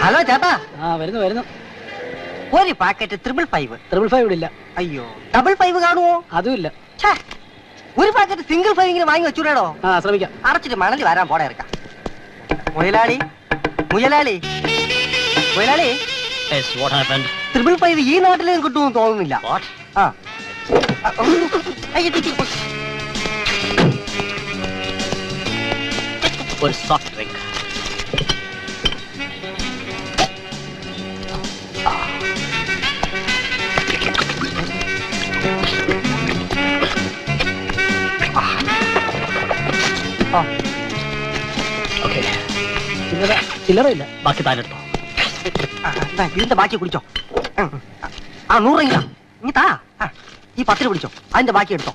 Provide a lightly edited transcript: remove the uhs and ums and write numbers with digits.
Hello ചേട്ടാ. വരുന്നു വരുന്നു. ഒരു പാക്കറ്റ് 555. 555 ഇവിടെ ഇല്ല. അയ്യോ, 555 കാണുമോ? അതും ഇല്ല. ഒരു പാക്കറ്റ് സിംഗിൾ 5 ഇങ്ങനെ വാങ്ങി വെച്ചൂടോ? ശ്രമിക്കാം. അടച്ചിട്ട് മണല് വരാൻ പോടെ ഇറക്കാം. മുയലാളി മുയലാളി മുയലാളി, 555 ഈ നാട്ടിലും കിട്ടുമെന്ന് തോന്നുന്നില്ല. ഒരു സോഫ്റ്റ് ഡ്രിങ്ക്. ചില്ലറയില്ല, ബാക്കി താനെടുത്തോ. ഇതിന്റെ ബാക്കി കുടിച്ചോ. 100 രൂപ ഇനി താ. ഈ 10 പിടിച്ചോ, അതിന്റെ ബാക്കി എടുത്തോ.